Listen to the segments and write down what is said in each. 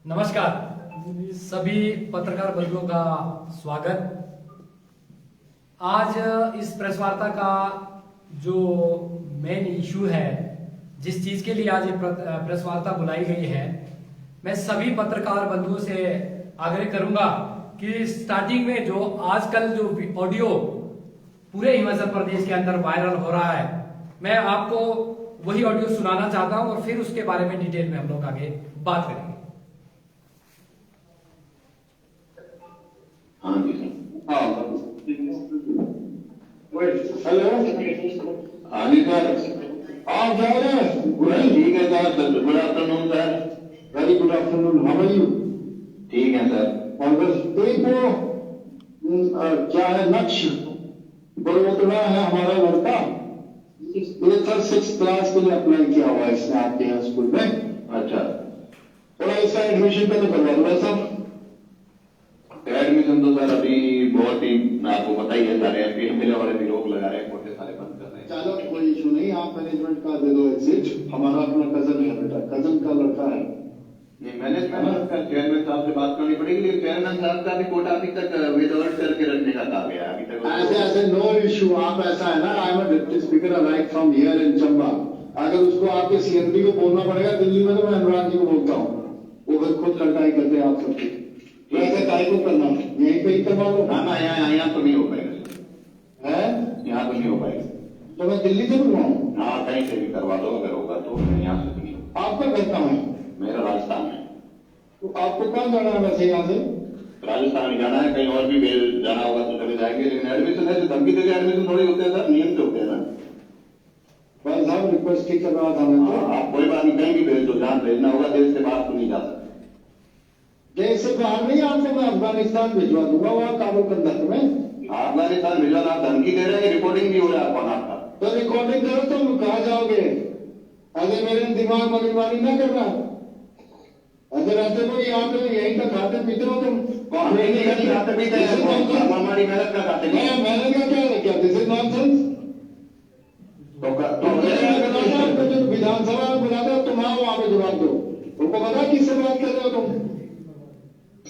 नमस्कार सभी पत्रकार बंधुओं का स्वागत। आज इस प्रेस वार्ता का जो मेन इशू है, जिस चीज के लिए आज ये प्रेस वार्ता बुलाई गई है, मैं सभी पत्रकार बंधुओं से आग्रह करूंगा कि स्टार्टिंग में जो आजकल जो ऑडियो पूरे हिमाचल प्रदेश के अंदर वायरल हो रहा है, मैं आपको वही ऑडियो सुनाना चाहता हूं और फिर उसके बारे में डिटेल में हम लोग आगे बात करेंगे। हेलो, हाँ जी सर, आप जा रहे हैं? ठीक है sir, good afternoon sir. Very good afternoon, how are you? ठीक है सर। और बस एक क्या है लक्ष्य बड़ोदरा है हमारा लड़का, ये सर 6th क्लास के लिए अप्लाई किया हुआ है इसने आपके यहाँ स्कूल में। अच्छा, थोड़ा इसका एडमिशन का तो करवा दो सर। एडमिशन तो सर अभी बहुत ही आपको पता ही है, सारे एमपी मिले वाले भी रोक लगा रहे हैं, कोटे सारे बंद कर रहे हैं। चलो कोई इशू नहीं, आप मैनेजमेंट का दे दो एग्जिट। हमारा अपना कजन है बेटा, कजन का लड़का है। नहीं मैनेजमेंट का चेयरमैन साहब से बात करनी पड़ेगी, लेकिन चेयरमैन साहब का भी कोटा अभी तक विदाउट करके रखने का काम है अभी तक। ऐसे नो इशू, आप ऐसा है ना, I am a deputy speaker right from here in Chamba. अगर उसको आपके सीएमडी को बोलना पड़ेगा दिल्ली में, तो मैं अनुराग जी को बोलता हूँ, वो फिर खुद लड़ाई करते हैं आप सबकी। वैसे काय को करना यहीं पे ही करवा लो ना। यहाँ तो नहीं हो पाएगा है, यहाँ तो नहीं हो पाएगा, तो मैं दिल्ली से बनवाऊँ? हाँ कहीं से भी करवा दो, अगर होगा तो। यहाँ से नहीं होगा। आपका घर कहाँ है? मेरा राजस्थान है। तो आपको कहाँ जाना है वैसे? यहाँ से राजस्थान में जाना है, कहीं और भी भेज जाना होगा तो चले जाएंगे, लेकिन एडमिशन है धमकी देकर एडमिशन थोड़ी होते हैं सर, नियम से होते हैं ना। बस साहब रिक्वेस्ट ही कर रहा था मैं। आप कोई बात नहीं, कहीं भी भेज दो, जहाँ भेजना होगा, देश से बाहर तो नहीं जा सकते। देश से बाहर नहीं, आपको मैं अफगानिस्तान भिजवा दूंगा, वहाँ काबुल कंदक में। अफगानिस्तान भिजवाना, आप धमकी दे रहे हैं, रिपोर्टिंग भी हो रहा है आपका। तो रिकॉर्डिंग करो, तुम कहाँ जाओगे? अगर मेरे दिमाग मगजमारी ना करना, अगर ऐसे को यहाँ पे यहीं का खाते पीते हो तुम। खाते पीते हमारी मेहनत का खाते, मेहनत का क्या दिस इज नॉनसेंस। तो विधानसभा में बुलाते हो तुम, आओ वहां पे जवाब दो। तुमको पता किससे बात कर रहे हो तुम?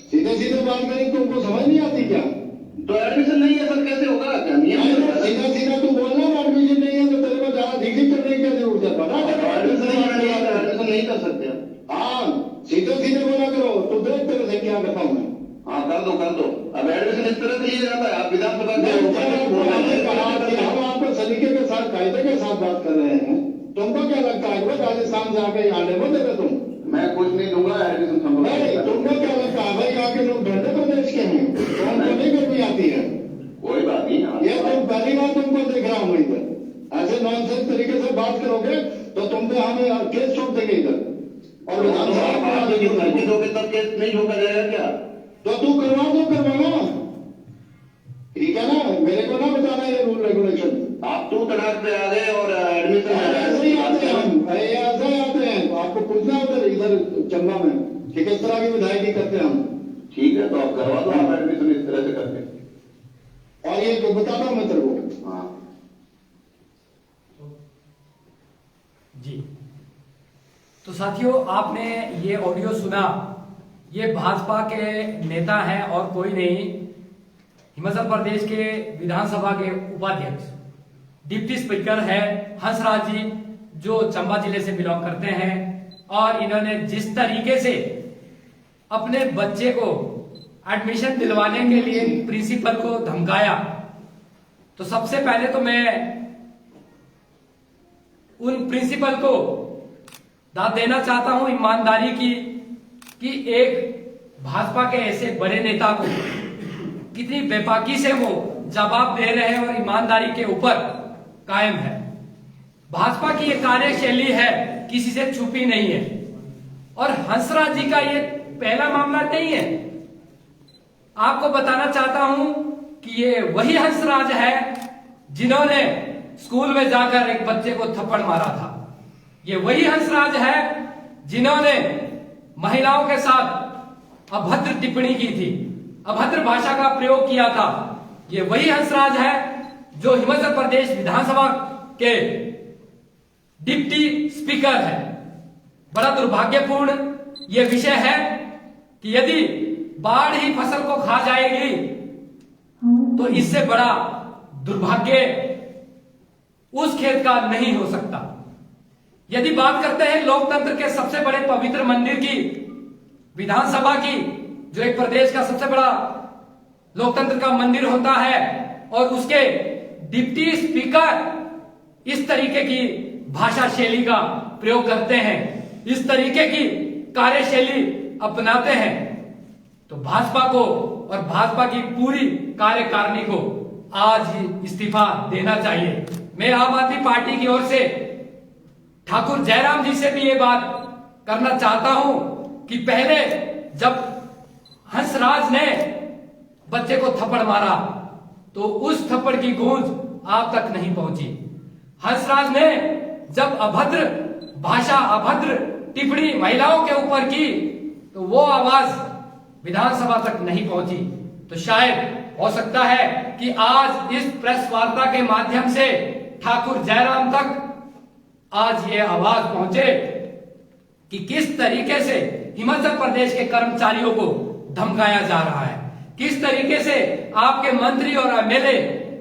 सीधे सीधे बात करें, तुमको समझ नहीं आती क्या? तो एडमिशन नहीं है सर, कैसे होगा? सीधा सीधा तू बोलना एडमिशन नहीं है, तो तेरे को ज्यादा धिक्की करने की क्या जरूरत है? एडमिशन नहीं कर सकते। हाँ सीधे सीधे बोला करो, तो देख तेरे से क्या करता हूँ मैं। हाँ कर दो। अब एडमिशन इस तरह से ही जाता है, आप विधानसभा हम आपको सलीके के साथ, कायदे के साथ बात कर रहे हैं। तुमको क्या लगता है वो राजस्थान से आके यहाँ डेमो देगा तुम? मैं कुछ नहीं दूंगा एडमिशन। तुमको क्या लगता है भाई यहाँ के लोग ठंडे प्रदेश के हैं, कौन को नहीं गर्मी आती है? कोई बात नहीं, ये तुम पहली बार तुमको देख रहा हूँ इधर। ऐसे नॉनसेंस तरीके से बात करोगे तो तुम पे हमें केस छोड़ देंगे इधर। और विधानसभा तब केस नहीं छोड़ा जाएगा क्या? तो तू करवाना, ठीक है ना? मेरे को ना बताना ये रूल रेगुलेशन। आप तू तड़ाक पे आ गए और एडमिशन ऐसे ही आते हैं हम, ऐसे ही आते हैं। तो आपको पूछना उधर इधर चंबा में कि किस तरह की विधायकी करते हैं हम। ठीक है, तो आप करवा दो आप एडमिशन इस तरह से करके। और ये तो बताता हूँ मैं तेरे को। हाँ जी, तो साथियों आपने ये ऑडियो सुना, ये भाजपा के नेता हैं और कोई नहीं, हिमाचल प्रदेश के विधानसभा के उपाध्यक्ष डिप्टी स्पीकर है हंसराज जी, जो चंबा जिले से बिलोंग करते हैं। और इन्होंने जिस तरीके से अपने बच्चे को एडमिशन दिलवाने के लिए प्रिंसिपल को धमकाया, तो सबसे पहले तो मैं उन प्रिंसिपल को दाद देना चाहता हूं ईमानदारी की, कि एक भाजपा के ऐसे बड़े नेता को कितनी बेबाकी से वो जवाब दे रहे हैं और ईमानदारी के ऊपर कायम है। भाजपा की ये कार्यशैली है, किसी से छुपी नहीं है। और हंसराज जी का ये पहला मामला नहीं है। आपको बताना चाहता हूं कि ये वही हंसराज है जिन्होंने स्कूल में जाकर एक बच्चे को थप्पड़ मारा था। ये वही हंसराज है जिन्होंने महिलाओं के साथ अभद्र टिप्पणी की थी, अभद्र भाषा का प्रयोग किया था। ये वही हंसराज है जो हिमाचल प्रदेश विधानसभा के डिप्टी स्पीकर है। बड़ा दुर्भाग्यपूर्ण ये विषय है कि यदि बाढ़ ही फसल को खा जाएगी तो इससे बड़ा दुर्भाग्य उस खेत का नहीं हो सकता। यदि बात करते हैं लोकतंत्र के सबसे बड़े पवित्र मंदिर की, विधानसभा की, जो एक प्रदेश का सबसे बड़ा लोकतंत्र का मंदिर होता है, और उसके डिप्टी स्पीकर इस तरीके की भाषा शैली का प्रयोग करते हैं, इस तरीके की कार्यशैली अपनाते हैं, तो भाजपा को और भाजपा की पूरी कार्यकारिणी को आज ही इस्तीफा देना चाहिए। मैं आम आदमी पार्टी की ओर से ठाकुर जयराम जी से भी ये बात करना चाहता हूं कि पहले जब हंसराज ने बच्चे को थप्पड़ मारा तो उस थप्पड़ की गूंज आप तक नहीं पहुंची। हंसराज ने जब अभद्र भाषा, अभद्र टिप्पणी महिलाओं के ऊपर की तो वो आवाज विधानसभा तक नहीं पहुंची। तो शायद हो सकता है कि आज इस प्रेस वार्ता के माध्यम से ठाकुर जयराम तक आज ये आवाज पहुंचे कि किस तरीके से हिमाचल प्रदेश के कर्मचारियों को धमकाया जा रहा है, किस तरीके से आपके मंत्री और एमएलए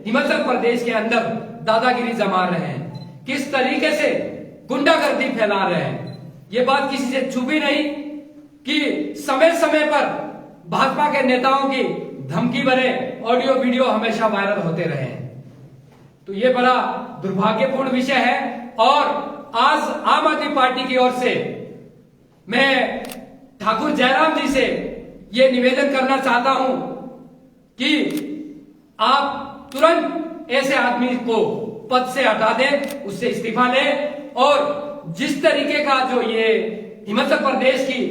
हिमाचल प्रदेश के अंदर दादागिरी जमा रहे हैं, किस तरीके से गुंडागर्दी फैला रहे हैं। ये बात किसी से छुपी नहीं कि समय समय पर भाजपा के नेताओं की धमकी भरे ऑडियो वीडियो हमेशा वायरल होते रहे हैं। तो ये बड़ा दुर्भाग्यपूर्ण विषय है, और आज आम आदमी पार्टी की ओर से मैं ठाकुर जयराम जी से ये निवेदन करना चाहता हूं कि आप तुरंत ऐसे आदमी को पद से हटा दें, उससे इस्तीफा लें, और जिस तरीके का जो ये हिमाचल प्रदेश की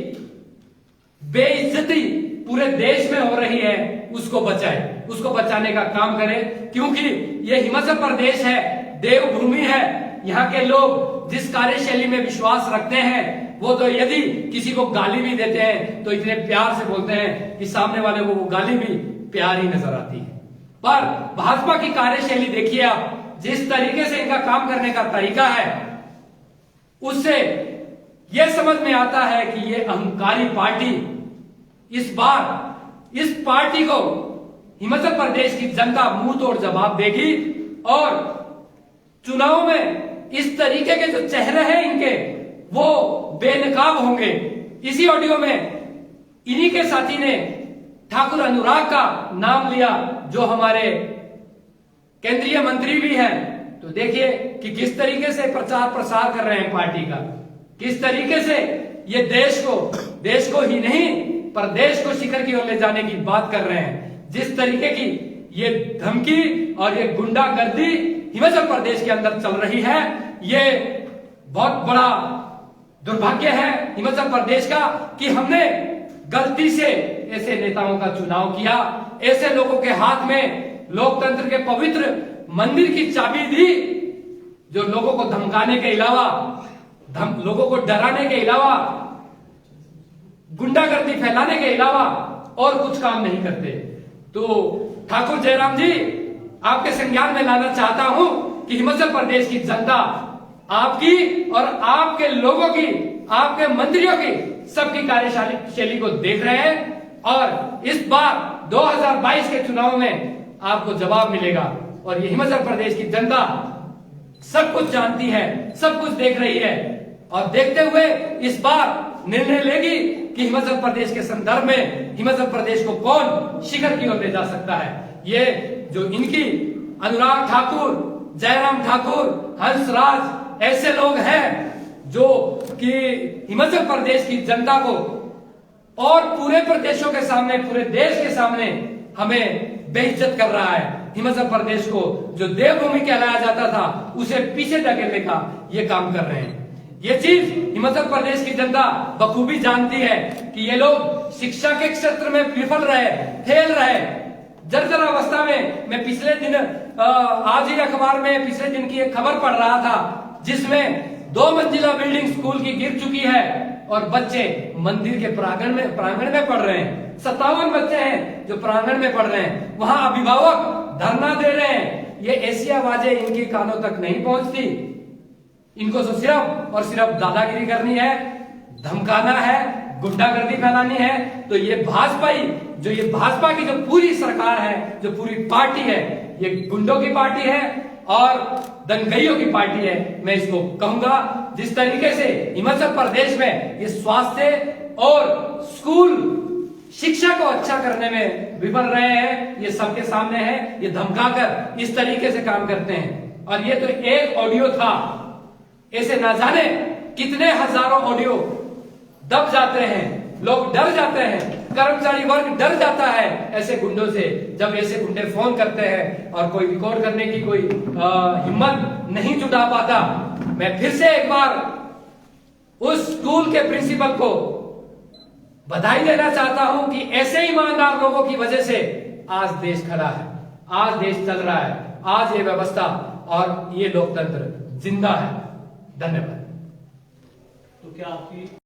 बेइज्जती पूरे देश में हो रही है उसको बचाए, उसको बचाने का काम करें, क्योंकि ये हिमाचल प्रदेश है, देवभूमि है। यहाँ के लोग जिस कार्यशैली में विश्वास रखते हैं वो तो यदि किसी को गाली भी देते हैं तो इतने प्यार से बोलते हैं कि सामने वाले को वो गाली भी प्यार ही नजर आती है। पर भाजपा की कार्यशैली देखिए आप, जिस तरीके से इनका काम करने का तरीका है उससे यह समझ में आता है कि ये अहंकारी पार्टी इस बार इस पार्टी को हिमाचल प्रदेश की जनता मुंह तोड़ जवाब देगी, और चुनाव में इस तरीके के जो चेहरे हैं इनके वो बेनकाब होंगे। इसी ऑडियो में इन्हीं के साथी ने ठाकुर अनुराग का नाम लिया जो हमारे केंद्रीय मंत्री भी हैं। तो देखिए कि किस तरीके से प्रचार प्रसार कर रहे हैं पार्टी का, किस तरीके से ये देश को ही नहीं पर देश को शिखर की ओर ले जाने की बात कर रहे हैं। जिस तरीके की ये धमकी और ये गुंडागर्दी हिमाचल प्रदेश के अंदर चल रही है, ये बहुत बड़ा दुर्भाग्य है हिमाचल प्रदेश का कि हमने गलती से ऐसे नेताओं का चुनाव किया, ऐसे लोगों के हाथ में लोकतंत्र के पवित्र मंदिर की चाबी दी, जो लोगों को धमकाने के अलावा, लोगों को डराने के अलावा, गुंडागर्दी फैलाने के अलावा और कुछ काम नहीं करते। तो ठाकुर जयराम जी, आपके संज्ञान में लाना चाहता हूं कि हिमाचल प्रदेश की जनता आपकी और आपके लोगों की, आपके मंत्रियों की, सबकी कार्यशैली को देख रहे हैं, और इस बार 2022 के चुनाव में आपको जवाब मिलेगा। और ये हिमाचल प्रदेश की जनता सब कुछ जानती है, सब कुछ देख रही है, और देखते हुए इस बार निर्णय लेगी कि हिमाचल प्रदेश के संदर्भ में हिमाचल प्रदेश को कौन शिखर की ओर ले जा सकता है। ये जो इनकी अनुराग ठाकुर, जयराम ठाकुर, हंसराज ऐसे लोग हैं जो कि हिमाचल प्रदेश की जनता को और पूरे प्रदेशों के सामने, पूरे देश के सामने हमें बेइज्जत कर रहा है। हिमाचल प्रदेश को जो देवभूमि कहलाया जाता था उसे पीछे धकेलने का ये काम कर रहे हैं। ये चीज हिमाचल प्रदेश की जनता बखूबी जानती है कि ये लोग शिक्षा के क्षेत्र में विफल रहे, फेल रहे, जर्जर अवस्था में। मैं पिछले दिन आज ही अखबार में पिछले दिन की एक खबर पढ़ रहा था जिसमें 2 मंजिला बिल्डिंग स्कूल की गिर चुकी है और बच्चे मंदिर के प्रांगण में पढ़ रहे हैं। 57 बच्चे हैं जो प्रांगण में पढ़ रहे हैं, वहां अभिभावक धरना दे रहे हैं। ये ऐसी आवाजें इनके कानों तक नहीं पहुंचती। इनको तो सिर्फ और सिर्फ दादागिरी करनी है, धमकाना है, गुंडागर्दी फैलानी है, तो ये भाजपा की जो पूरी सरकार है, जो पूरी पार्टी है, ये गुंडों की पार्टी है और दंगइयों की पार्टी है। मैं इसको कहूंगा, जिस तरीके से हिमाचल प्रदेश में ये स्वास्थ्य और स्कूल शिक्षा को अच्छा करने में विफल रहे हैं, ये सबके सामने है। ये धमकाकर इस तरीके से काम करते हैं। और ये तो एक ऑडियो था, ऐसे ना जाने कितने हजारों ऑडियो दब जाते हैं, लोग डर जाते हैं, कर्मचारी वर्ग डर जाता है ऐसे गुंडों से। जब ऐसे गुंडे फोन करते हैं और कोई रिकॉर्ड करने की कोई हिम्मत नहीं जुटा पाता। मैं फिर से एक बार उस स्कूल के प्रिंसिपल को बधाई देना चाहता हूं कि ऐसे ईमानदार लोगों की वजह से आज देश खड़ा है, आज देश चल रहा है, आज ये व्यवस्था और ये लोकतंत्र जिंदा है। धन्यवाद। तो क्या आपकी